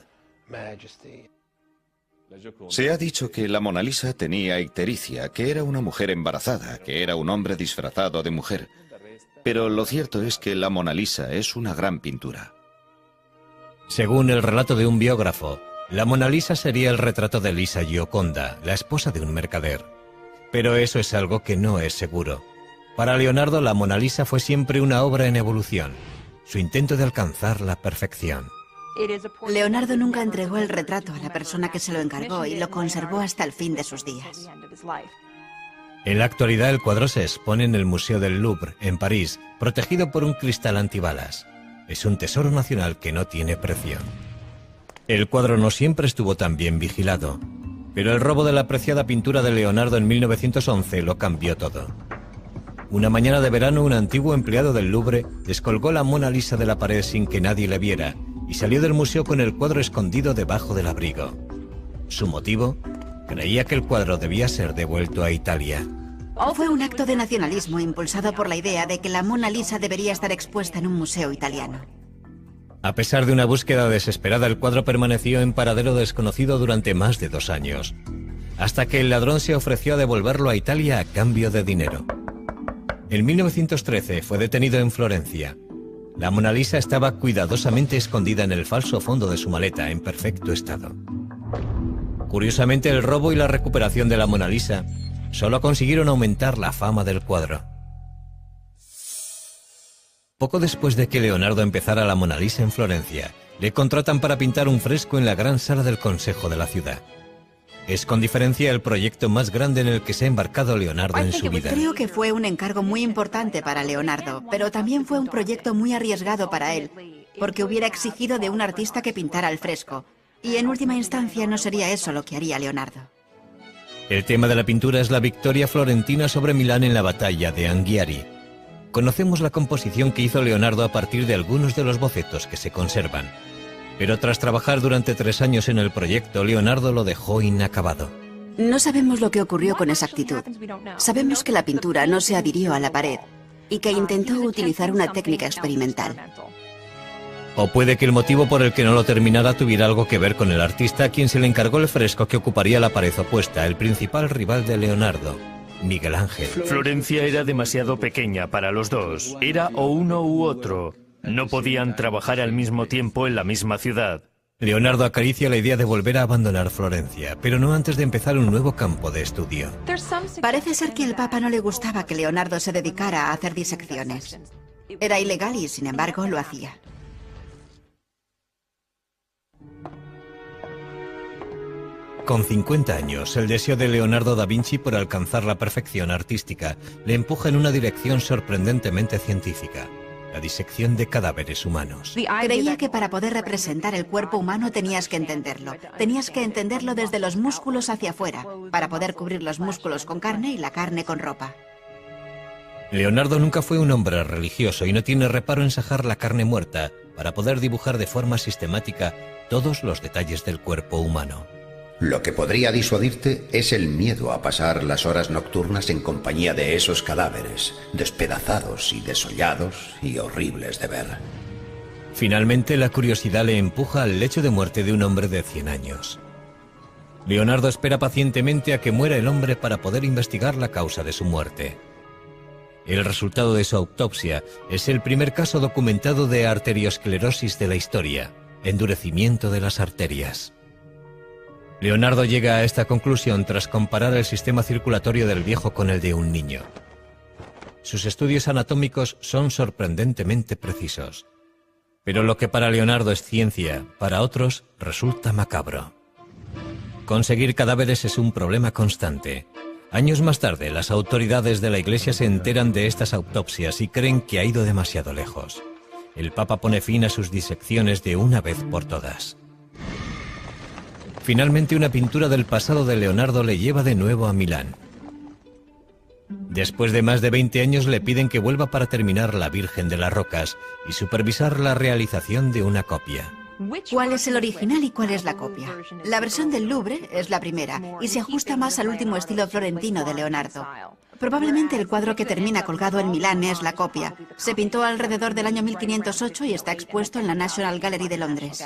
Se ha dicho que la Mona Lisa tenía ictericia, que era una mujer embarazada, que era un hombre disfrazado de mujer. Pero lo cierto es que la Mona Lisa es una gran pintura. Según el relato de un biógrafo, la Mona Lisa sería el retrato de Lisa Gioconda, la esposa de un mercader. Pero eso es algo que no es seguro. Para Leonardo, la Mona Lisa fue siempre una obra en evolución, su intento de alcanzar la perfección. Leonardo nunca entregó el retrato a la persona que se lo encargó y lo conservó hasta el fin de sus días. En la actualidad, el cuadro se expone en el Museo del Louvre, en París, protegido por un cristal antibalas. Es un tesoro nacional que no tiene precio. El cuadro no siempre estuvo tan bien vigilado, pero el robo de la apreciada pintura de Leonardo en 1911 lo cambió todo. Una mañana de verano, un antiguo empleado del Louvre descolgó la Mona Lisa de la pared sin que nadie le viera y salió del museo con el cuadro escondido debajo del abrigo. ¿Su motivo? Creía que el cuadro debía ser devuelto a Italia. Fue un acto de nacionalismo impulsado por la idea de que la Mona Lisa debería estar expuesta en un museo italiano. A pesar de una búsqueda desesperada, el cuadro permaneció en paradero desconocido durante más de 2 años, hasta que el ladrón se ofreció a devolverlo a Italia a cambio de dinero. En 1913 fue detenido en Florencia. La Mona Lisa estaba cuidadosamente escondida en el falso fondo de su maleta, en perfecto estado. Curiosamente, el robo y la recuperación de la Mona Lisa solo consiguieron aumentar la fama del cuadro. Poco después de que Leonardo empezara la Mona Lisa en Florencia, le contratan para pintar un fresco en la gran sala del Consejo de la ciudad. Es con diferencia el proyecto más grande en el que se ha embarcado Leonardo en su vida. Creo que fue un encargo muy importante para Leonardo, pero también fue un proyecto muy arriesgado para él, porque hubiera exigido de un artista que pintara el fresco, y en última instancia no sería eso lo que haría Leonardo. El tema de la pintura es la victoria florentina sobre Milán en la batalla de Anghiari. Conocemos la composición que hizo Leonardo a partir de algunos de los bocetos que se conservan. Pero tras trabajar durante 3 años en el proyecto, Leonardo lo dejó inacabado. No sabemos lo que ocurrió con exactitud. Sabemos que la pintura no se adhirió a la pared y que intentó utilizar una técnica experimental. O puede que el motivo por el que no lo terminara tuviera algo que ver con el artista a quien se le encargó el fresco que ocuparía la pared opuesta, el principal rival de Leonardo, Miguel Ángel. Florencia era demasiado pequeña para los dos. Era o uno u otro. No podían trabajar al mismo tiempo en la misma ciudad. Leonardo acaricia la idea de volver a abandonar Florencia, pero no antes de empezar un nuevo campo de estudio. Parece ser que al Papa no le gustaba que Leonardo se dedicara a hacer disecciones. Era ilegal y, sin embargo, lo hacía. Con 50 años, el deseo de Leonardo da Vinci por alcanzar la perfección artística le empuja en una dirección sorprendentemente científica: la disección de cadáveres humanos. Creía que para poder representar el cuerpo humano tenías que entenderlo. Tenías que entenderlo desde los músculos hacia afuera, para poder cubrir los músculos con carne y la carne con ropa. Leonardo nunca fue un hombre religioso y no tiene reparo en sajar la carne muerta para poder dibujar de forma sistemática todos los detalles del cuerpo humano. Lo que podría disuadirte es el miedo a pasar las horas nocturnas en compañía de esos cadáveres, despedazados y desollados y horribles de ver. Finalmente, la curiosidad le empuja al lecho de muerte de un hombre de 100 años. Leonardo espera pacientemente a que muera el hombre para poder investigar la causa de su muerte. El resultado de su autopsia es el primer caso documentado de arteriosclerosis de la historia, endurecimiento de las arterias. Leonardo llega a esta conclusión tras comparar el sistema circulatorio del viejo con el de un niño. Sus estudios anatómicos son sorprendentemente precisos. Pero lo que para Leonardo es ciencia, para otros resulta macabro. Conseguir cadáveres es un problema constante. Años más tarde, las autoridades de la Iglesia se enteran de estas autopsias y creen que ha ido demasiado lejos. el Papa pone fin a sus disecciones de una vez por todas. Finalmente, una pintura del pasado de Leonardo le lleva de nuevo a Milán. Después de más de 20 años le piden que vuelva para terminar La Virgen de las Rocas y supervisar la realización de una copia. ¿Cuál es el original y cuál es la copia? La versión del Louvre es la primera y se ajusta más al último estilo florentino de Leonardo. Probablemente el cuadro que termina colgado en Milán es la copia. Se pintó alrededor del año 1508 y está expuesto en la National Gallery de Londres.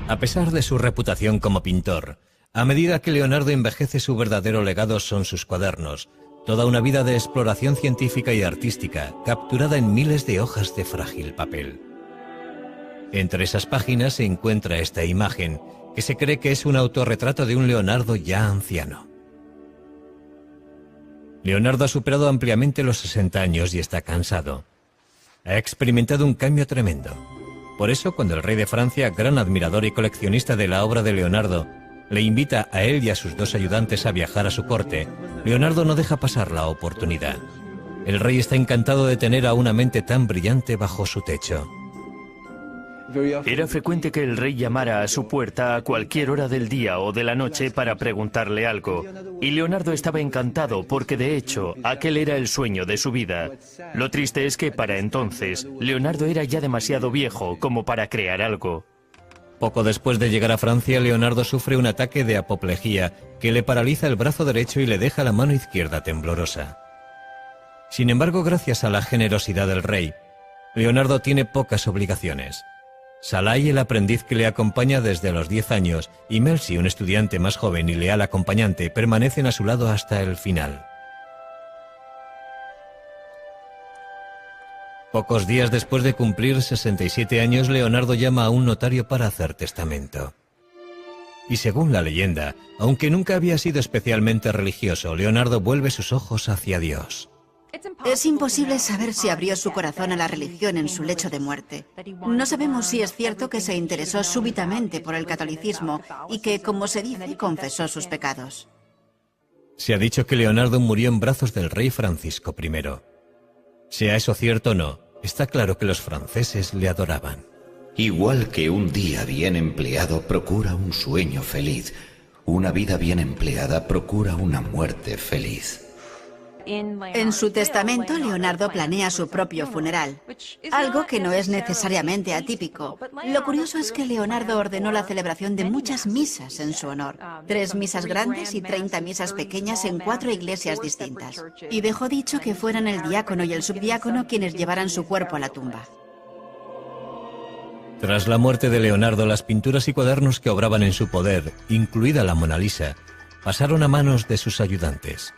A pesar de su reputación como pintor, a medida que Leonardo envejece, su verdadero legado son sus cuadernos, toda una vida de exploración científica y artística, capturada en miles de hojas de frágil papel. Entre esas páginas se encuentra esta imagen, que se cree que es un autorretrato de un Leonardo ya anciano. Leonardo ha superado ampliamente los 60 años y está cansado. Ha experimentado un cambio tremendo. Por eso, cuando el rey de Francia, gran admirador y coleccionista de la obra de Leonardo, le invita a él y a sus 2 ayudantes a viajar a su corte, Leonardo no deja pasar la oportunidad. El rey está encantado de tener a una mente tan brillante bajo su techo. Era frecuente que el rey llamara a su puerta a cualquier hora del día o de la noche para preguntarle algo. Y Leonardo estaba encantado porque, de hecho, aquel era el sueño de su vida. Lo triste es que, para entonces, Leonardo era ya demasiado viejo como para crear algo. Poco después de llegar a Francia, Leonardo sufre un ataque de apoplejía que le paraliza el brazo derecho y le deja la mano izquierda temblorosa. Sin embargo, gracias a la generosidad del rey, Leonardo tiene pocas obligaciones. Salai, el aprendiz que le acompaña desde los 10 años, y Melzi, un estudiante más joven y leal acompañante, permanecen a su lado hasta el final. Pocos días después de cumplir 67 años, Leonardo llama a un notario para hacer testamento. Y según la leyenda, aunque nunca había sido especialmente religioso, Leonardo vuelve sus ojos hacia Dios. Es imposible saber si abrió su corazón a la religión en su lecho de muerte. No sabemos si es cierto que se interesó súbitamente por el catolicismo y que, como se dice, confesó sus pecados. Se ha dicho que Leonardo murió en brazos del rey Francisco I. Sea eso cierto o no, está claro que los franceses le adoraban. Igual que un día bien empleado procura un sueño feliz, una vida bien empleada procura una muerte feliz. En su testamento, Leonardo planea su propio funeral, algo que no es necesariamente atípico. Lo curioso es que Leonardo ordenó la celebración de muchas misas en su honor, 3 misas grandes y 30 misas pequeñas en 4 iglesias distintas. Y dejó dicho que fueran el diácono y el subdiácono quienes llevaran su cuerpo a la tumba. Tras la muerte de Leonardo, las pinturas y cuadernos que obraban en su poder, incluida la Mona Lisa, pasaron a manos de sus ayudantes.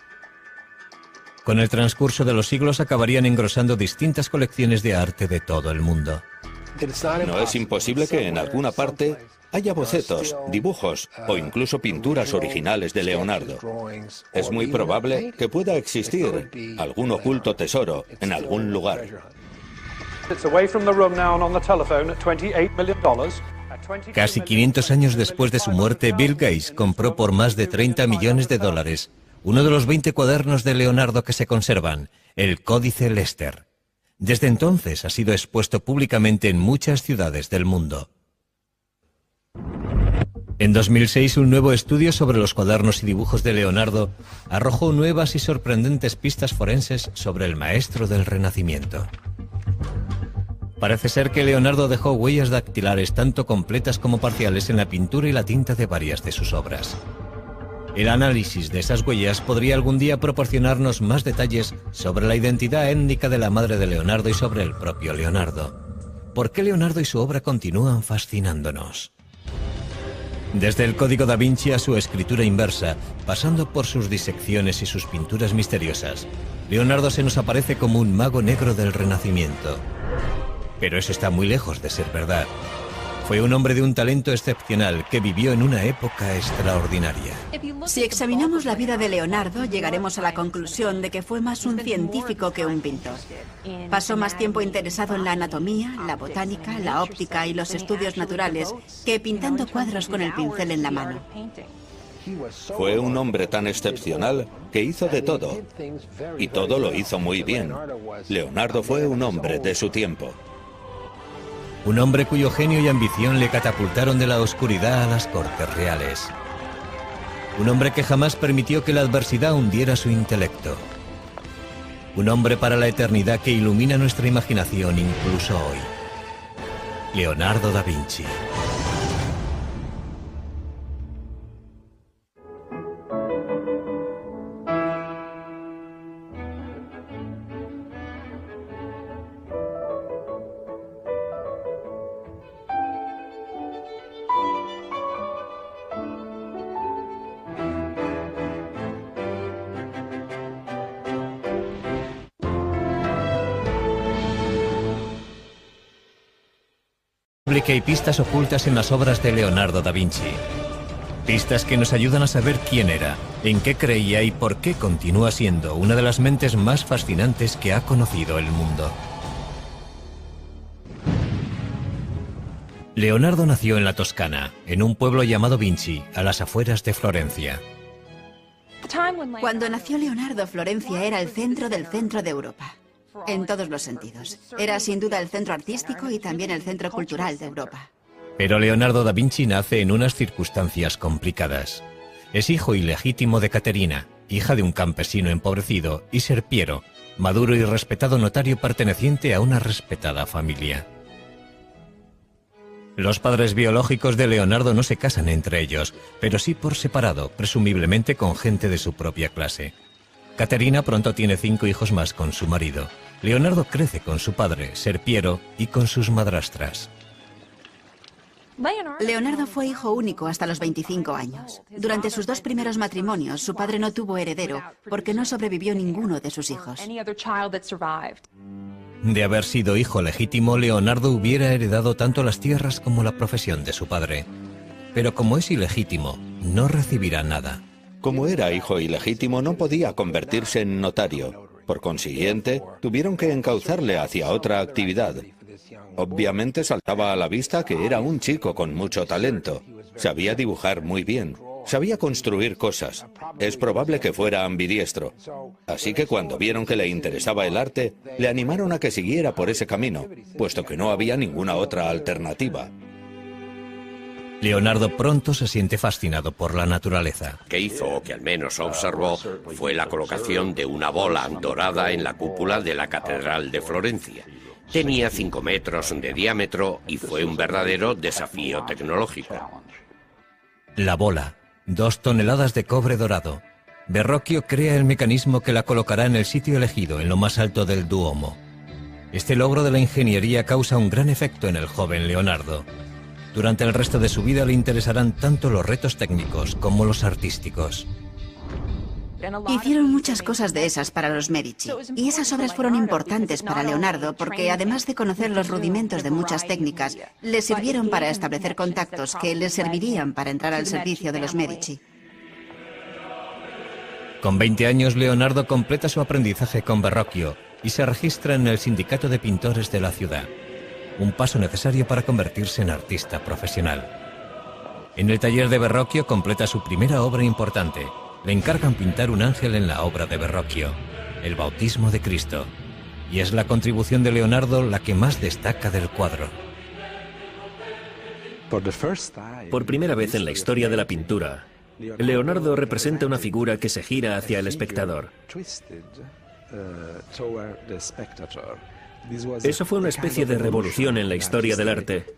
Con el transcurso de los siglos acabarían engrosando distintas colecciones de arte de todo el mundo. No es imposible que en alguna parte haya bocetos, dibujos o incluso pinturas originales de Leonardo. Es muy probable que pueda existir algún oculto tesoro en algún lugar. Casi 500 años después de su muerte, Bill Gates compró por más de $30 millones uno de los 20 cuadernos de Leonardo que se conservan, el Códice Lester. Desde entonces ha sido expuesto públicamente en muchas ciudades del mundo. En 2006, un nuevo estudio sobre los cuadernos y dibujos de Leonardo arrojó nuevas y sorprendentes pistas forenses sobre el maestro del Renacimiento. Parece ser que Leonardo dejó huellas dactilares tanto completas como parciales en la pintura y la tinta de varias de sus obras. El análisis de esas huellas podría algún día proporcionarnos más detalles sobre la identidad étnica de la madre de Leonardo y sobre el propio Leonardo. ¿Por qué Leonardo y su obra continúan fascinándonos? Desde el Código da Vinci a su escritura inversa, pasando por sus disecciones y sus pinturas misteriosas, Leonardo se nos aparece como un mago negro del Renacimiento. Pero eso está muy lejos de ser verdad. Fue un hombre de un talento excepcional que vivió en una época extraordinaria. Si examinamos la vida de Leonardo, llegaremos a la conclusión de que fue más un científico que un pintor. Pasó más tiempo interesado en la anatomía, la botánica, la óptica y los estudios naturales que pintando cuadros con el pincel en la mano. Fue un hombre tan excepcional que hizo de todo, y todo lo hizo muy bien. Leonardo fue un hombre de su tiempo. Un hombre cuyo genio y ambición le catapultaron de la oscuridad a las cortes reales. Un hombre que jamás permitió que la adversidad hundiera su intelecto. Un hombre para la eternidad que ilumina nuestra imaginación incluso hoy. Leonardo da Vinci. Que hay pistas ocultas en las obras de Leonardo da Vinci. Pistas que nos ayudan a saber quién era, en qué creía y por qué continúa siendo una de las mentes más fascinantes que ha conocido el mundo. Leonardo nació en la Toscana, en un pueblo llamado Vinci, a las afueras de Florencia. Cuando nació Leonardo, Florencia era el centro del centro de Europa. En todos los sentidos. Era sin duda el centro artístico y también el centro cultural de Europa. Pero Leonardo da Vinci nace en unas circunstancias complicadas. Es hijo ilegítimo de Caterina, hija de un campesino empobrecido, y Serpiero, maduro y respetado notario perteneciente a una respetada familia. Los padres biológicos de Leonardo no se casan entre ellos, pero sí por separado, presumiblemente con gente de su propia clase. Caterina pronto tiene 5 hijos más con su marido. Leonardo crece con su padre, Serpiero, y con sus madrastras. Leonardo fue hijo único hasta los 25 años. Durante sus 2 primeros matrimonios, su padre no tuvo heredero porque no sobrevivió ninguno de sus hijos. De haber sido hijo legítimo, Leonardo hubiera heredado tanto las tierras como la profesión de su padre. Pero como es ilegítimo, no recibirá nada. Como era hijo ilegítimo, no podía convertirse en notario. Por consiguiente, tuvieron que encauzarle hacia otra actividad. Obviamente saltaba a la vista que era un chico con mucho talento. Sabía dibujar muy bien. Sabía construir cosas. Es probable que fuera ambidiestro. Así que cuando vieron que le interesaba el arte, le animaron a que siguiera por ese camino, puesto que no había ninguna otra alternativa. Leonardo pronto se siente fascinado por la naturaleza. Lo que hizo, o que al menos observó, fue la colocación de una bola dorada en la cúpula de la Catedral de Florencia. Tenía 5 metros de diámetro y fue un verdadero desafío tecnológico. La bola, 2 toneladas de cobre dorado. Verrocchio crea el mecanismo que la colocará en el sitio elegido, en lo más alto del Duomo. Este logro de la ingeniería causa un gran efecto en el joven Leonardo. Durante el resto de su vida le interesarán tanto los retos técnicos como los artísticos. Hicieron muchas cosas de esas para los Medici, y esas obras fueron importantes para Leonardo porque, además de conocer los rudimentos de muchas técnicas, le sirvieron para establecer contactos que le servirían para entrar al servicio de los Medici. Con 20 años, Leonardo completa su aprendizaje con Verrocchio y se registra en el sindicato de pintores de la ciudad. Un paso necesario para convertirse en artista profesional. En el taller de Verrocchio completa su primera obra importante. Le encargan pintar un ángel en la obra de Verrocchio, el bautismo de Cristo. Y es la contribución de Leonardo la que más destaca del cuadro. Por primera vez en la historia de la pintura, Leonardo representa una figura que se gira hacia el espectador. Eso fue una especie de revolución en la historia del arte,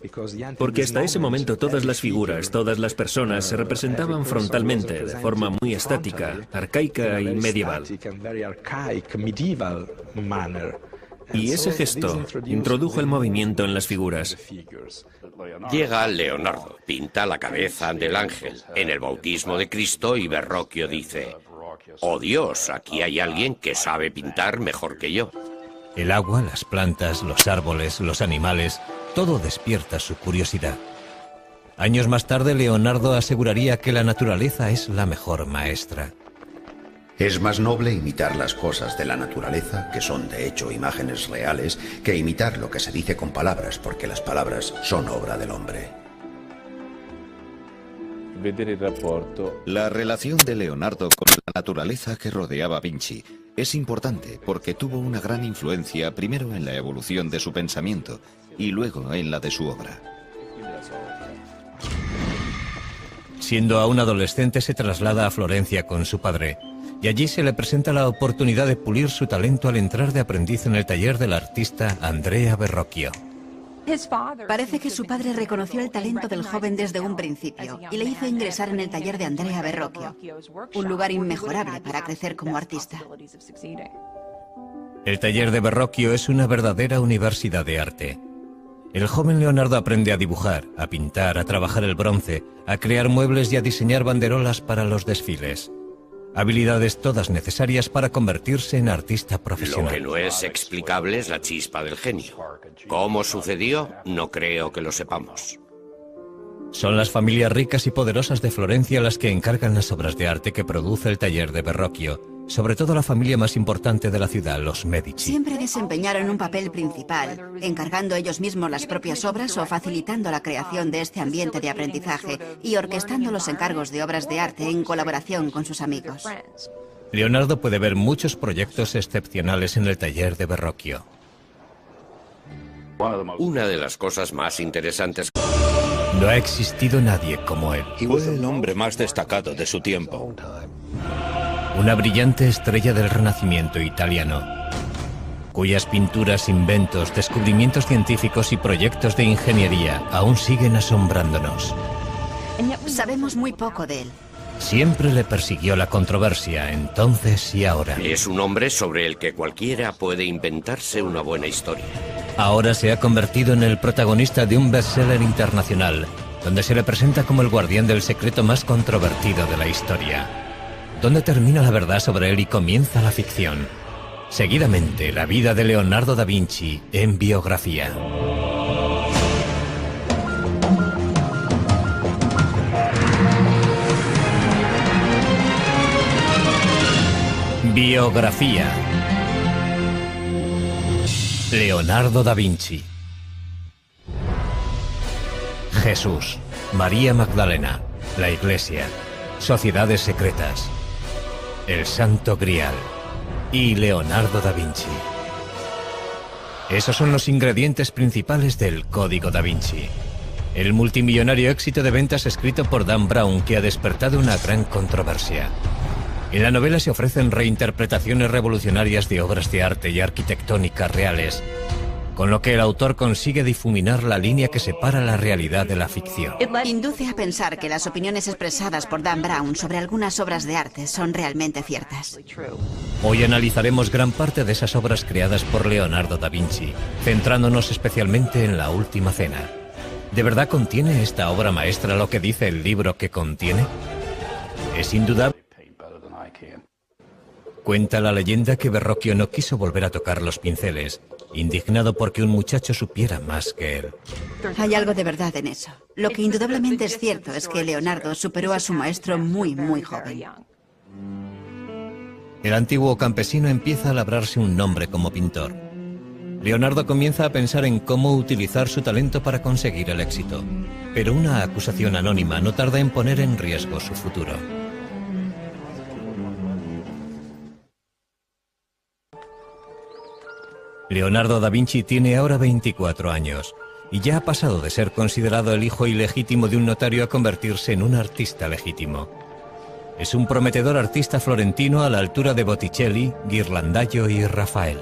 porque hasta ese momento todas las figuras, todas las personas se representaban frontalmente, de forma muy estática, arcaica y medieval. Y ese gesto introdujo el movimiento en las figuras. Llega Leonardo, pinta la cabeza del ángel en el bautismo de Cristo y Verrocchio dice: «Oh Dios, aquí hay alguien que sabe pintar mejor que yo». El agua, las plantas, los árboles, los animales, todo despierta su curiosidad. Años más tarde, Leonardo aseguraría que la naturaleza es la mejor maestra. Es más noble imitar las cosas de la naturaleza, que son de hecho imágenes reales, que imitar lo que se dice con palabras, porque las palabras son obra del hombre. La relación de Leonardo con la naturaleza que rodeaba a Vinci Es importante porque tuvo una gran influencia primero en la evolución de su pensamiento y luego en la de su obra. Siendo aún adolescente se traslada a Florencia con su padre, y allí se le presenta la oportunidad de pulir su talento al entrar de aprendiz en el taller del artista Andrea Verrocchio. Parece que su padre reconoció el talento del joven desde un principio y le hizo ingresar en el taller de Andrea Verrocchio, un lugar inmejorable para crecer como artista. El taller de Verrocchio es una verdadera universidad de arte. El joven Leonardo aprende a dibujar, a pintar, a trabajar el bronce, a crear muebles y a diseñar banderolas para los desfiles. Habilidades todas necesarias para convertirse en artista profesional. Lo que no es explicable es la chispa del genio. ¿Cómo sucedió? No creo que lo sepamos. Son las familias ricas y poderosas de Florencia las que encargan las obras de arte que produce el taller de Verrocchio, sobre todo la familia más importante de la ciudad, los Medici. Siempre desempeñaron un papel principal, encargando ellos mismos las propias obras o facilitando la creación de este ambiente de aprendizaje y orquestando los encargos de obras de arte en colaboración con sus amigos. Leonardo puede ver muchos proyectos excepcionales en el taller de Verrocchio. Una de las cosas más interesantes... No ha existido nadie como él. Fue el hombre más destacado de su tiempo. Una brillante estrella del Renacimiento italiano, cuyas pinturas, inventos, descubrimientos científicos y proyectos de ingeniería aún siguen asombrándonos. Sabemos muy poco de él. Siempre le persiguió la controversia, entonces y ahora. Es un hombre sobre el que cualquiera puede inventarse una buena historia. Ahora se ha convertido en el protagonista de un bestseller internacional, donde se le presenta como el guardián del secreto más controvertido de la historia. ¿Dónde termina la verdad sobre él y comienza la ficción? Seguidamente, la vida de Leonardo da Vinci en biografía. Biografía. Leonardo da Vinci. Jesús, María Magdalena, la Iglesia, sociedades secretas, el Santo Grial y Leonardo da Vinci. Esos son los ingredientes principales del Código da Vinci, el multimillonario éxito de ventas escrito por Dan Brown que ha despertado una gran controversia. En la novela se ofrecen reinterpretaciones revolucionarias de obras de arte y arquitectónicas reales, con lo que el autor consigue difuminar la línea que separa la realidad de la ficción. Induce a pensar que las opiniones expresadas por Dan Brown sobre algunas obras de arte son realmente ciertas. Hoy analizaremos gran parte de esas obras creadas por Leonardo da Vinci, centrándonos especialmente en La Última Cena. ¿De verdad contiene esta obra maestra lo que dice el libro que contiene? Es indudable. Cuenta la leyenda que Verrocchio no quiso volver a tocar los pinceles, indignado porque un muchacho supiera más que él. Hay algo de verdad en eso. Lo que indudablemente es cierto es que Leonardo superó a su maestro muy joven. El antiguo campesino empieza a labrarse un nombre como pintor. Leonardo comienza a pensar en cómo utilizar su talento para conseguir el éxito, pero una acusación anónima no tarda en poner en riesgo su futuro. Leonardo da Vinci tiene ahora 24 años y ya ha pasado de ser considerado el hijo ilegítimo de un notario a convertirse en un artista legítimo. Es un prometedor artista florentino a la altura de Botticelli, Ghirlandaio y Rafael.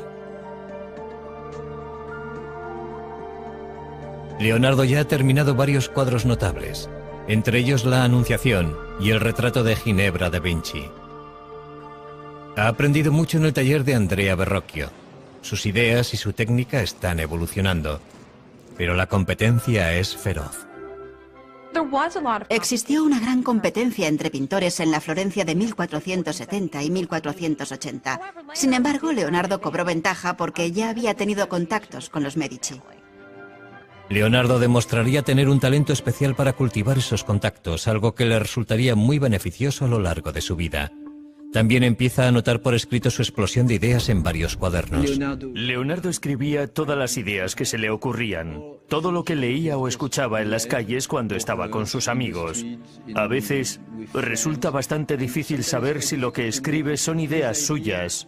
Leonardo ya ha terminado varios cuadros notables, entre ellos La Anunciación y el retrato de Ginebra da Vinci. Ha aprendido mucho en el taller de Andrea Verrocchio. Sus ideas y su técnica están evolucionando, pero la competencia es feroz. Existió una gran competencia entre pintores en la Florencia de 1470 y 1480. Sin embargo, Leonardo cobró ventaja porque ya había tenido contactos con los Medici. Leonardo demostraría tener un talento especial para cultivar esos contactos, algo que le resultaría muy beneficioso a lo largo de su vida. También empieza a anotar por escrito su explosión de ideas en varios cuadernos. Leonardo escribía todas las ideas que se le ocurrían, todo lo que leía o escuchaba en las calles cuando estaba con sus amigos. A veces resulta bastante difícil saber si lo que escribe son ideas suyas